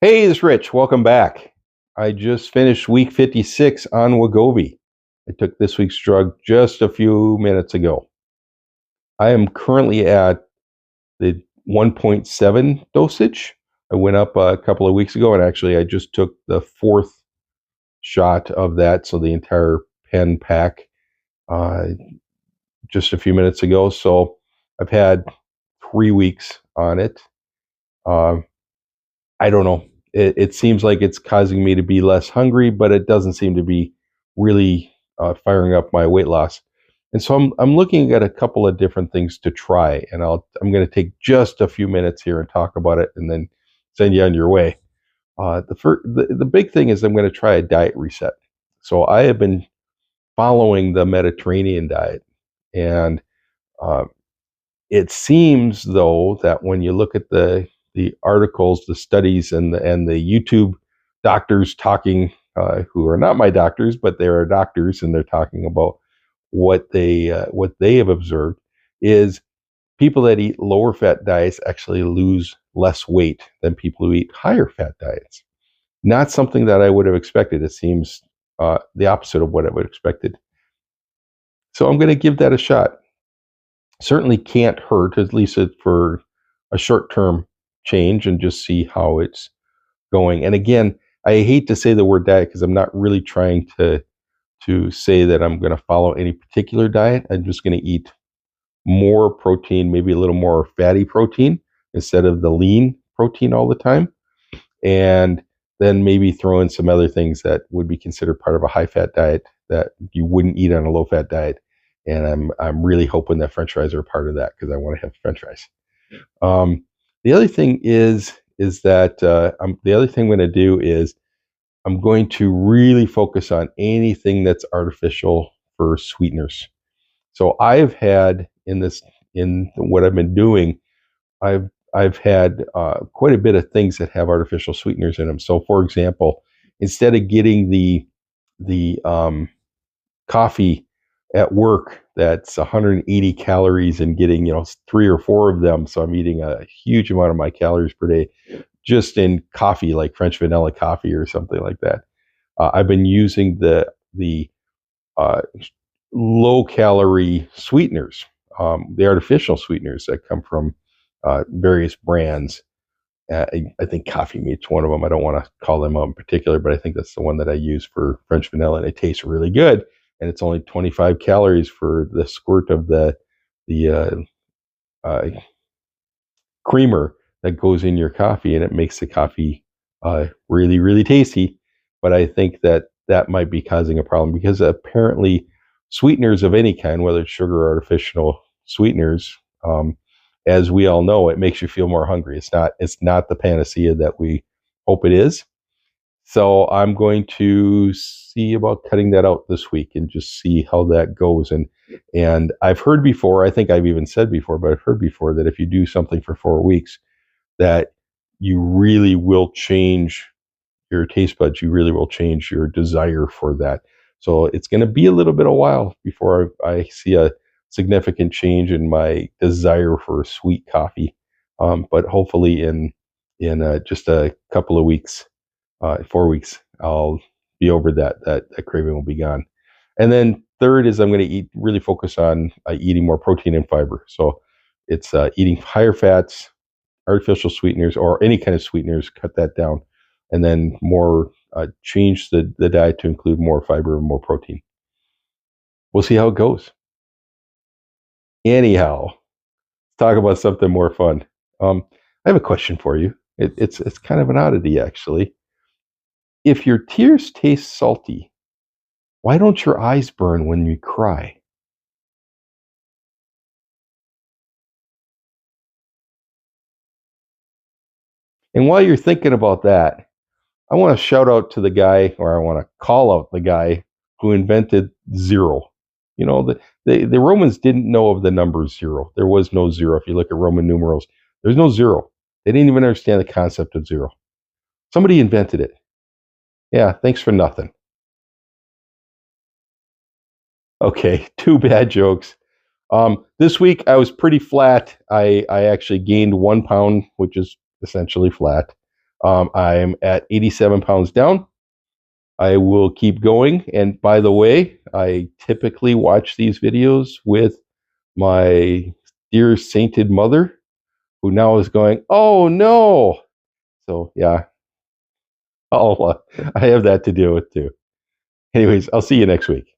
Hey, it's Rich. Welcome back. I just finished week 56 on Wegovy. I took this week's drug just a few minutes ago. I am currently at the 1.7 dosage. I went up a couple of weeks ago, and actually, I just took the fourth shot of that, so the entire pen pack, uh, just a few minutes ago. So I've had 3 weeks on it. Uh, I don't know. It seems like it's causing me to be less hungry, but it doesn't seem to be really firing up my weight loss. And so I'm looking at a couple of different things to try, and I'm going to take just a few minutes here and talk about it, and then send you on your way. The big thing is I'm going to try a diet reset. So I have been following the Mediterranean diet, and uh, it seems though that when you look at the articles, the studies, and the YouTube doctors talking, who are not my doctors, but they are doctors, and they're talking about what they have observed is people that eat lower fat diets actually lose less weight than people who eat higher fat diets. Not something that I would have expected. It seems the opposite of what I would have expected. So I'm going to give that a shot. Certainly can't hurt, at least for a short term change, and just see how it's going. And again, I hate to say the word diet because I'm not really trying to say that I'm going to follow any particular diet. I'm just going to eat more protein, maybe a little more fatty protein instead of the lean protein all the time. And then maybe throw in some other things that would be considered part of a high fat diet that you wouldn't eat on a low fat diet. And I'm really hoping that French fries are a part of that because I want to have French fries. The other thing is that the other thing I'm going to do is I'm going to really focus on anything that's artificial for sweeteners. So I've had in what I've been doing, I've had quite a bit of things that have artificial sweeteners in them. So, for example, instead of getting the coffee at work that's 180 calories and getting 3 or 4 of them, so I'm eating a huge amount of my calories per day just in coffee, like French vanilla coffee or something like that. I've been using the uh, low calorie sweeteners, the artificial sweeteners that come from various brands. I think Coffee Meat's one of them. I don't want to call them out in particular, but I think that's the one that I use for French vanilla, and it tastes really good. And it's only 25 calories for the squirt of the uh, creamer that goes in your coffee, and it makes the coffee really, really tasty. But I think that that might be causing a problem because apparently sweeteners of any kind, whether it's sugar or artificial sweeteners, as we all know, it makes you feel more hungry. It's not the panacea that we hope it is. So I'm going to see about cutting that out this week and just see how that goes. And I've heard before, I think I've even said before, but I've heard before that if you do something for 4 weeks, that you really will change your taste buds. You really will change your desire for that. So it's going to be a little bit of a while before I see a significant change in my desire for sweet coffee. But hopefully in just a couple of weeks, 4 weeks, I'll be over that craving will be gone. And then third is I'm going to really focus on eating more protein and fiber. So it's eating higher fats, artificial sweeteners, or any kind of sweeteners, cut that down. And then change the diet to include more fiber and more protein. We'll see how it goes. Anyhow, let's talk about something more fun. I have a question for you. It's kind of an oddity, actually. If your tears taste salty, why don't your eyes burn when you cry? And while you're thinking about that, I want to shout out to the guy, or I want to call out the guy who invented zero. The Romans didn't know of the number zero. There was no zero. If you look at Roman numerals, there's no zero. They didn't even understand the concept of zero. Somebody invented it. Yeah, thanks for nothing. Okay, two bad jokes. This week I was pretty flat. I actually gained 1 pound, which is essentially flat. I'm at 87 pounds down. I will keep going. And by the way, I typically watch these videos with my dear sainted mother, who now is going, "Oh no!" So yeah, I have that to deal with too. Anyways, I'll see you next week.